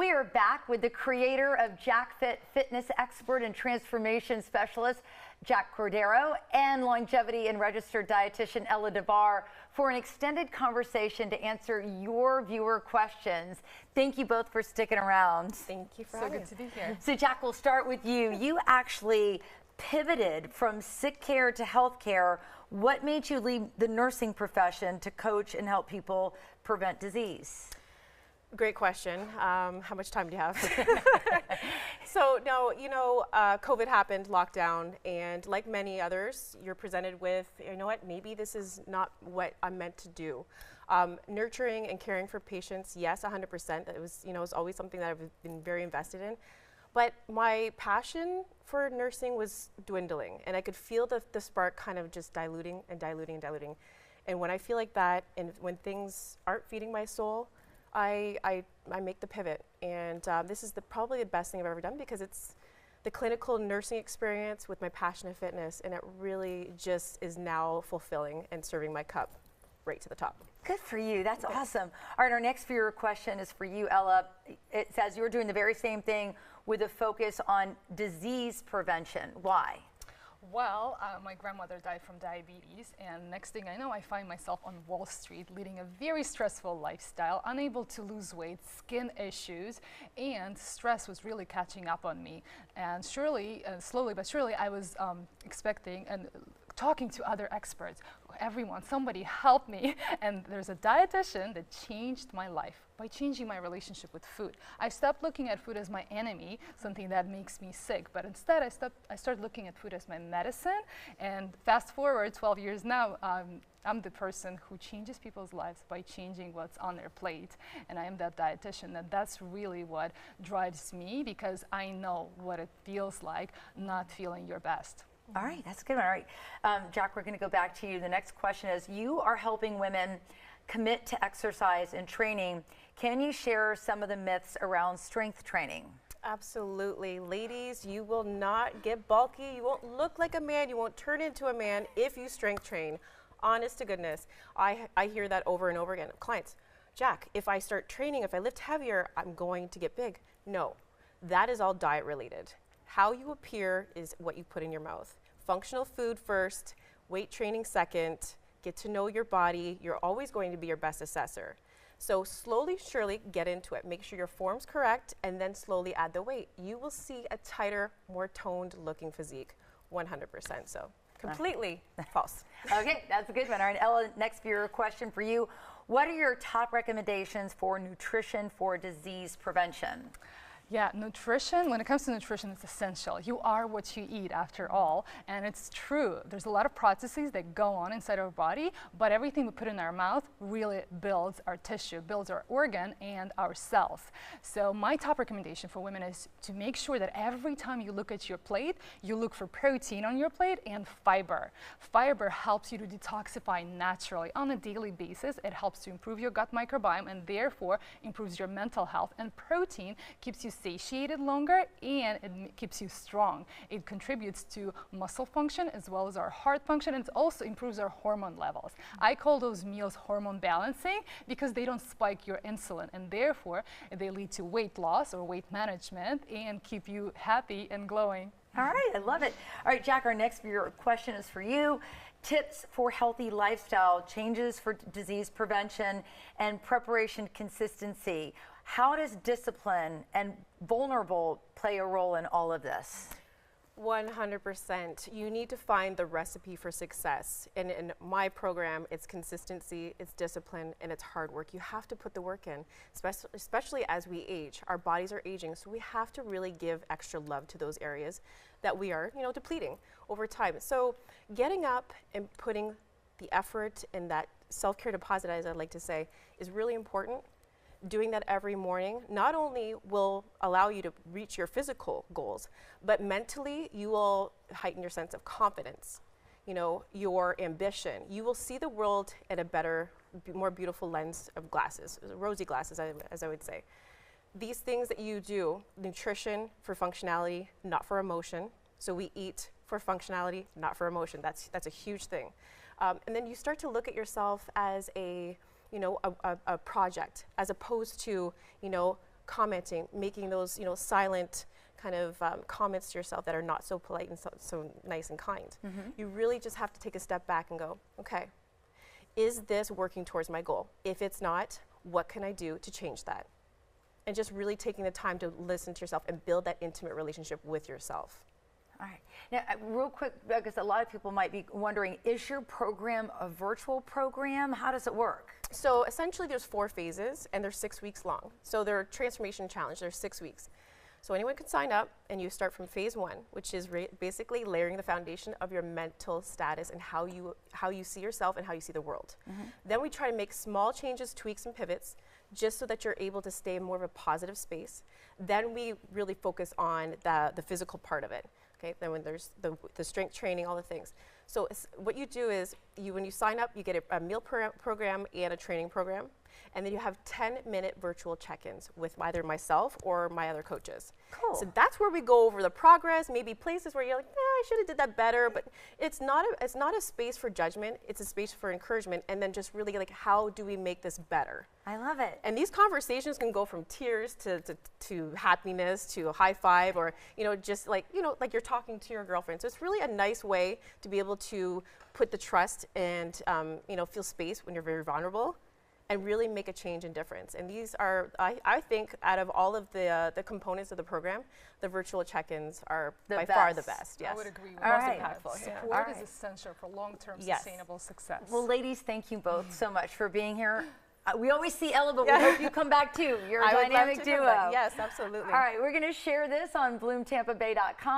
We are back with the creator of Jac Fit, fitness expert and transformation specialist, Jac Cordeiro, and longevity and registered dietitian, Ella DeVar, for an extended conversation to answer your viewer questions. Thank you both for sticking around. Thank you for having me. So good to be here. So Jac, we'll start with you. You actually pivoted from sick care to health care. What made you leave the nursing profession to coach and help people prevent disease? Great question. How much time do you have? So no, you know, COVID happened, lockdown, and like many others, you're presented with, you know what, maybe this is not what I'm meant to do. Nurturing and caring for patients, yes, 100%. That was, you know, was always something that I've been very invested in. But my passion for nursing was dwindling, and I could feel the spark kind of just diluting and diluting and diluting. And when I feel like that, and when things aren't feeding my soul, I make the pivot, and this is probably the best thing I've ever done, because it's the clinical nursing experience with my passion of fitness, and it really just is now fulfilling and serving my cup right to the top. Good for you. That's awesome. All right, our next viewer question is for you, Ella. It says you're doing the very same thing with a focus on disease prevention. Why? Well, my grandmother died from diabetes, and next thing I know, I find myself on Wall Street leading a very stressful lifestyle, unable to lose weight, skin issues, and stress was really catching up on me. And surely, slowly but surely, I was expecting and talking to other experts. Somebody help me. And there's a dietitian that changed my life by changing my relationship with food. I stopped looking at food as my enemy, something that makes me sick, but instead I started looking at food as my medicine. And fast forward 12 years now, I'm the person who changes people's lives by changing what's on their plate. And I am that dietitian, and that's really what drives me, because I know what it feels like not feeling your best. All right, that's a good one. All right, Jac, we're going to go back to you. The next question is, you are helping women commit to exercise and training. Can you share some of the myths around strength training? Absolutely. Ladies, you will not get bulky. You won't look like a man. You won't turn into a man if you strength train. Honest to goodness. I hear that over and over again. Clients, Jac, if I start training, if I lift heavier, I'm going to get big. No, that is all diet related. How you appear is what you put in your mouth. Functional food first, weight training second, get to know your body. You're always going to be your best assessor. So slowly, surely get into it. Make sure your form's correct, and then slowly add the weight. You will see a tighter, more toned looking physique, 100%. So completely false. Okay, that's a good one. All right, Ella, next viewer question for you. What are your top recommendations for nutrition for disease prevention? Yeah, nutrition, when it comes to nutrition, it's essential. You are what you eat, after all, and it's true. There's a lot of processes that go on inside our body, but everything we put in our mouth really builds our tissue, builds our organ and our cells. So my top recommendation for women is to make sure that every time you look at your plate, you look for protein on your plate and fiber. Fiber helps you to detoxify naturally on a daily basis. It helps to improve your gut microbiome and therefore improves your mental health. And protein keeps you satiated longer, and it keeps you strong. It contributes to muscle function as well as our heart function, and it also improves our hormone levels. I call those meals hormone balancing because they don't spike your insulin, and therefore they lead to weight loss or weight management and keep you happy and glowing. All right, I love it. All right, Jac, our next viewer question is for you. Tips for healthy lifestyle, changes for disease prevention, and preparation consistency. How does discipline and vulnerable play a role in all of this? 100%. You need to find the recipe for success. And in my program, it's consistency, it's discipline, and it's hard work. You have to put the work in, especially as we age. Our bodies are aging, so we have to really give extra love to those areas that we are, depleting over time. So getting up and putting the effort in that self-care deposit, as I like to say, is really important. Doing that every morning not only will allow you to reach your physical goals, but mentally you will heighten your sense of confidence, your ambition. You will see the world in a better, more beautiful lens of glasses, rosy glasses, as I would say. These things that you do, nutrition for functionality, not for emotion. So we eat for functionality, not for emotion. That's a huge thing. And then you start to look at yourself as a project, as opposed to, commenting, making those, silent kind of comments to yourself that are not so polite and so nice and kind. You really just have to take a step back and go, okay, is this working towards my goal? If it's not, what can I do to change that? And just really taking the time to listen to yourself and build that intimate relationship with yourself. All right. Now, real quick, because a lot of people might be wondering, is your program a virtual program? How does it work? So essentially there's 4 phases and they're 6 weeks long. So they're transformation challenge, they're 6 weeks. So anyone can sign up and you start from phase 1, which is basically layering the foundation of your mental status and how you see yourself and how you see the world. Then we try to make small changes, tweaks and pivots just so that you're able to stay in more of a positive space. Then we really focus on the physical part of it. Okay, then when there's the strength training, all the things. So what you do is, when you sign up, you get a meal program and a training program, and then you have 10-minute virtual check-ins with either myself or my other coaches. Cool. So that's where we go over the progress, maybe places where you're like, I should have did that better, but it's not a space for judgment, it's a space for encouragement, and then just really like, how do we make this better? I love it. And these conversations can go from tears to happiness to a high five, or just like like you're talking to your girlfriend. So it's really a nice way to be able to put the trust and feel space when you're very vulnerable, and really make a change and difference. And these are, I think, out of all of the components of the program, the virtual check-ins are by far the best. Yes. I would agree with All most right. impactful. Yeah. Support is essential for long-term sustainable success. Well, ladies, thank you both so much for being here. We always see Ella, but we hope you come back too. You're a dynamic duo. Yes, absolutely. All right, we're going to share this on bloomtampabay.com.